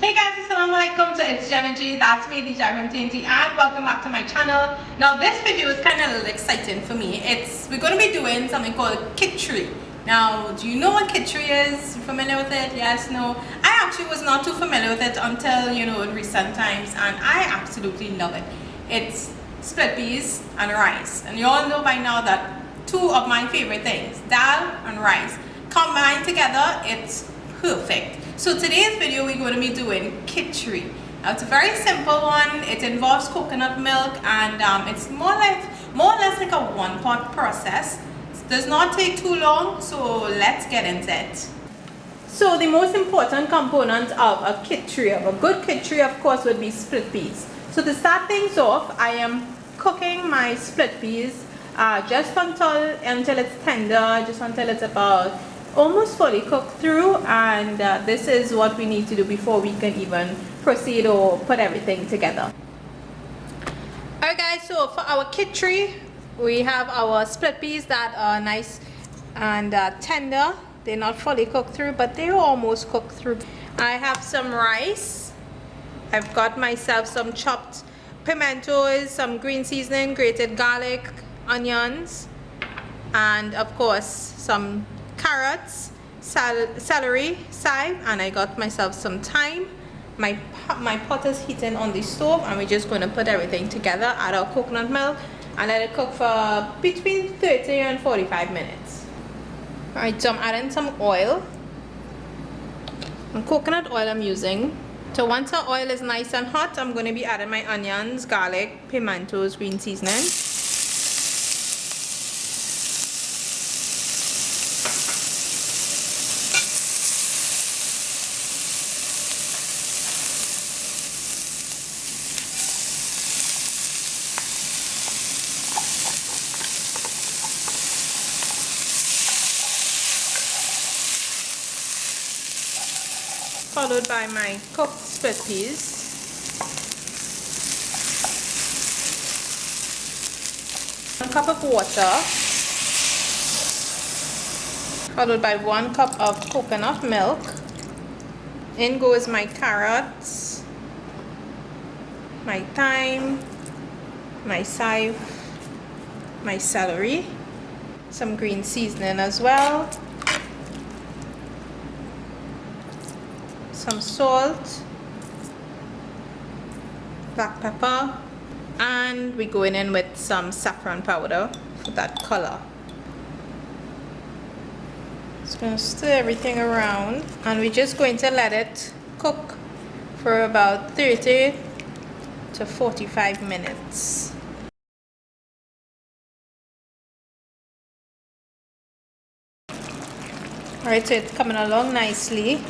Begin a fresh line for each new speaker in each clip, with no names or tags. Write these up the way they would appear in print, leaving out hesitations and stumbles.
Hey guys, assalamualaikum. So it's JGM, that's me, the JGM TNT, and welcome back to my channel. Now this video is kind of a little exciting for me. We're going to be doing something called Kitchri. Now, do you know what Kitchri is? You familiar with it? Yes, no? I actually was not too familiar with it until, in recent times, and I absolutely love it. It's split peas and rice, and you all know by now that two of my favorite things, dal and rice, combined together, it's perfect. So today's video we're going to be doing Kitchri. Now it's a very simple one. It involves coconut milk, and it's more or less like a one-pot process. It does not take too long, so let's get into it. So the most important component of a Kitchri, of a good Kitchri, of course, would be split peas. So to start things off, I am cooking my split peas just until it's tender, just until it's about almost fully cooked through, and this is what we need to do before we can even proceed or put everything together. Alright guys, so for our Kitchri, we have our split peas that are nice and tender. They're not fully cooked through, but they're almost cooked through. I have some rice. I've got myself some chopped pimentos, some green seasoning, grated garlic, onions, and of course some carrots, celery, chives, and I got myself some thyme. My pot is heating on the stove, and we're just going to put everything together, add our coconut milk, and let it cook for between 30 and 45 minutes. Alright, so I'm adding some oil. And coconut oil I'm using. So once the oil is nice and hot, I'm going to be adding my onions, garlic, pimentos, green seasoning. Followed by my cooked split peas. One cup of water. Followed by 1 cup of coconut milk. In goes my carrots, my thyme, my chives, my celery, some green seasoning as well, some salt, black pepper, and we're going in with some saffron powder for that color. Just going to stir everything around, and we're just going to let it cook for about 30 to 45 minutes. Alright, so it's coming along nicely.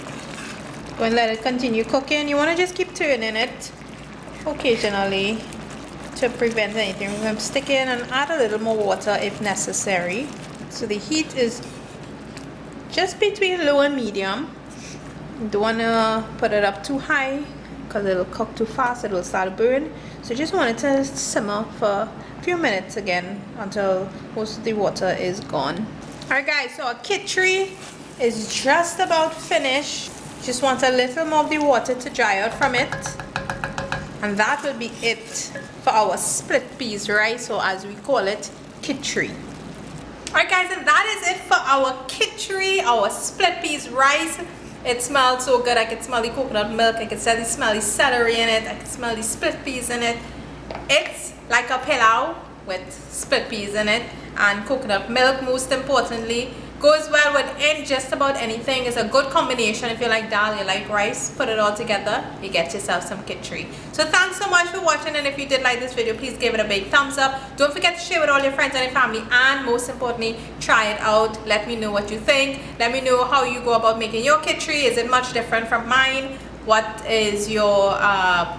Go and let it continue cooking. You want to just keep turning it occasionally to prevent anything from sticking, and add a little more water if necessary. So the heat is just between low and medium. You don't want to put it up too high because it'll cook too fast, it will start to burn. So you just want it to simmer for a few minutes again until most of the water is gone. Alright guys, so our Kitchri is just about finished. Just want a little more of the water to dry out from it, and that will be it for our split peas rice, or as we call it, Kitchri. Alright guys, and that is it for our Kitchri, our split peas rice. It smells so good. I can smell the coconut milk, I can smell the celery in it, I can smell the split peas in it. It's like a pilau with split peas in it and coconut milk, most importantly. Goes well with just about anything. It's a good combination. If you like dal, you like rice, put it all together, you get yourself some Kitchri. So thanks so much for watching, and if you did like this video, please give it a big thumbs up. Don't forget to share with all your friends and your family, and most importantly, try it out. Let me know what you think. Let me know how you go about making your Kitchri. Is it much different from mine? What is your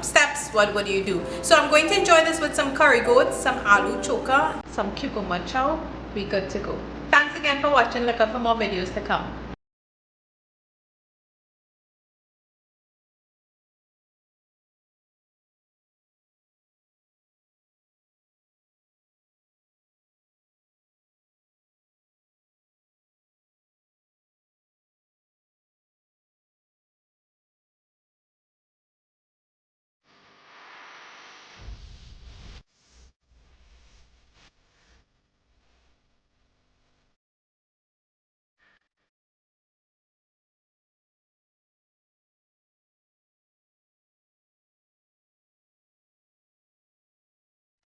steps? What do you do? So I'm going to enjoy this with some curry goat, some aloo choka, some cucumber chow. We good to go. Thanks again for watching. Look out for more videos to come.